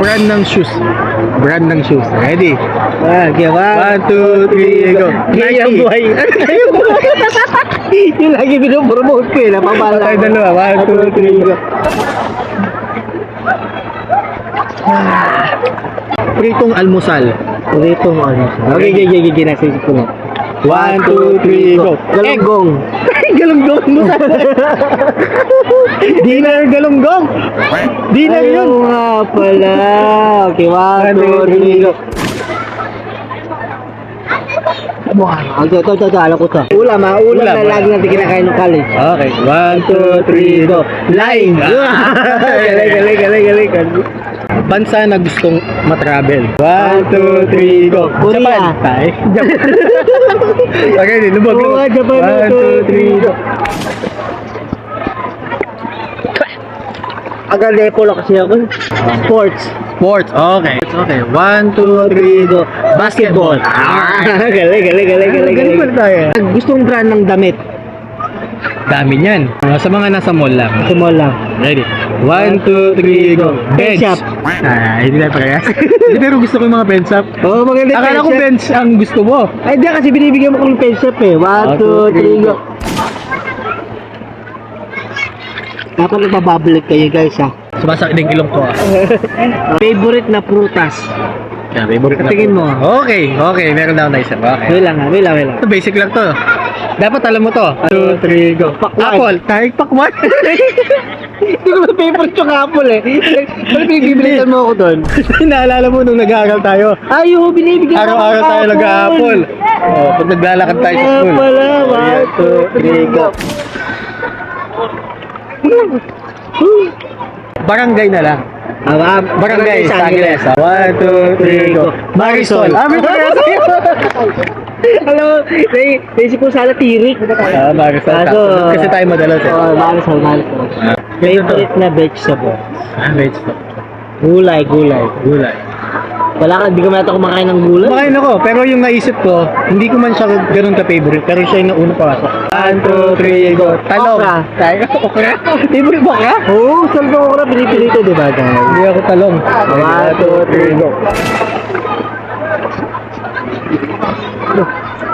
Brand ng shoes. Brand ng shoes. Ready? Okay, 1, 2, 3, go. Kaya Nike. buhay. Yung lagi binopromote ko eh. Napamala. Tayo dalawa. 1, 2, 3, go. Pritong almusal. Pritong ano. Okay. Nasisip ko na. 1, 2, 3, go. Galunggong. Galunggong almusal. Dinner galunggong. Dinner yun. Ayun nga pala. Okay, 1, 2, 3, go. Ito, alam ko to. Ulam na lagi natin kinakain ng college. Okay, 1, 2, 3, go. Line. Galing. Bansa na gustong matravel. 1, 2, 3, go. Korea. Japan. Japan. Okay, lubog. Oo, Japan. 1, 2, 3, go. Agad-lepolo kasi ako. Sports. Sports. Okay. 1, 2, 3, go. Basketball. Galing pala tayo. Gustong brand ng damit. Dami niyan. Sa mga nasa mall lang. Sa mall lang. Ready? 1, 2, 3, go. Bench Bench. shop. Hindi tayo parehas. Hindi, pero gusto ko yung mga bench shop. Oo, maganda yung Akala ko pen shop. bench ang gusto mo. Ay, di kasi binibigyan mo ko ng pen shop eh. 1, 2, 3, go. Dapat nagpapabalik kayo guys ha. Sumasakit yung ilong ko. Favorite na prutas. Yeah, favorite na Tingin po. mo. Okay. Meron na ako naisip. Okay. Wait lang. Ito, basic lang to. Dapat alam mo to. 2, 3, go. Pakwan. Apple. Kahit pakwan. Hindi ko na favorite yung apple eh. Ano pinibilitan mo ako doon? Naalala mo nung nag-aaral tayo. Ay, binibigyan mo Araw-araw tayo nag-apple. Oh, pag naglalakad tayo sa school. Pala, 1, 2, 3, go. Barangay na lang. Barangay sa Angeles. 1, 2, 3, go. Marisol. May parehas tayo. Alam mo, naisip ko sana tirik. Marisol. Kaso, Kasi tayo madalas eh. Oo, marisol. Favorite na vegetable. Vegetable. Gulay. Wala ka, di ka man ito kumakain ng gulay. Kumakain ako, pero yung naisip ko, hindi ko man siya ganun ka-favorite, pero siya yung nauna pasok. 1, 2, 3, go. Talong. Okra. Favorite mo ka? Oo, saan ko okra pinipilito, di ba guys? Hindi ako talong. 1, 2, 3, go.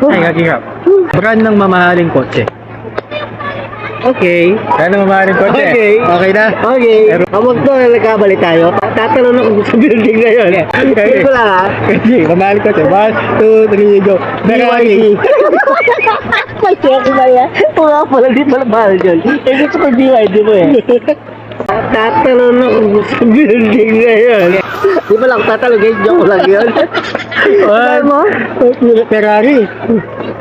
Ay, kakihap. Brand ng mamahaling kotse. Okay. Brand ng mamahaling kotse. Okay. Okay na? Okay. Amag to, nagkabali tayo. Tatanong ako sa building na yun. Sige ko lang ha. Okay, mamahaling kotse. 1, 2, 3, go. Ferrari. Kasi ako na yan. Wala pala, di pala mahal yun. Eh, gusto ko BYD mo eh. Tatanong ako sa building na yun. Di ba lang tatanong, guys, joke lang yun. Ano mo? Ferrari.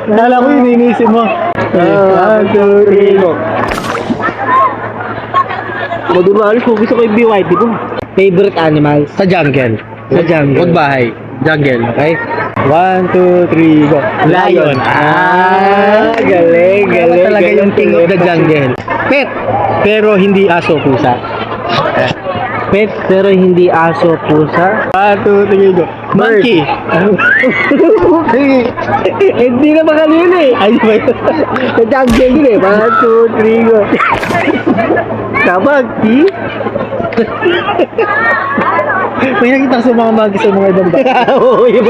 Nala ko yun, iniisip mo. 1, 2, 3, go. Madumalis ko, gusto ko yung BYD ko. Favorite animals? Sa jungle. Sa jungle. Huwag bahay. Jungle, okay? 1, 2, 3, go. Lion. Galing. Talaga yung king of the jungle. Pet, pero hindi aso pusa. Pet, pero hindi aso, pusa. 1, 2, 3, go. Monkey. Hindi na makali yun eh. Ay, ba yun? Sa jungle yun eh. 1, 2, 3, go. Monkey? May nakita ko sa mga monkey sa mga ibang baka. Oo, yung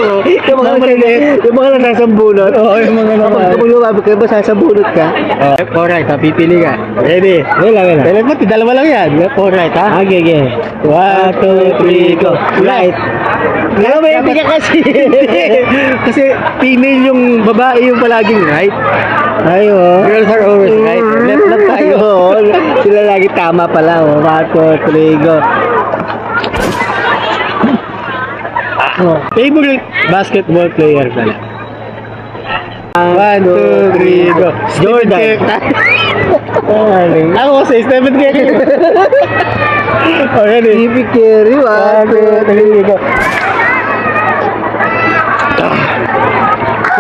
mga nasasambunot. Oo, yung mga naman. Kapag lumabot ka ba, sasambunot ka? Alright, pipili ka. Ready? Wala. Dalawa mo, dalawa lang yan. Alright, ha? Okay. 1, 2, 3, go. Right. Ano ba yung ka kasi? Kasi female yung babae yung palaging right. Ayo. Girls are always right. Left lang tayo. Sila lagi tama pala. 1, 2, 3, go. Favorite basketball player ka lang. 1, 2, 3, go. Jordan. Ako kasi Stephen Curry. Already. Stephen Curry. 1, 2, 3, go.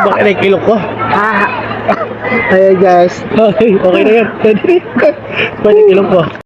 Bakit na yung kilok ko? Ayan guys. Okay na yan. Pwede yung ilong ko.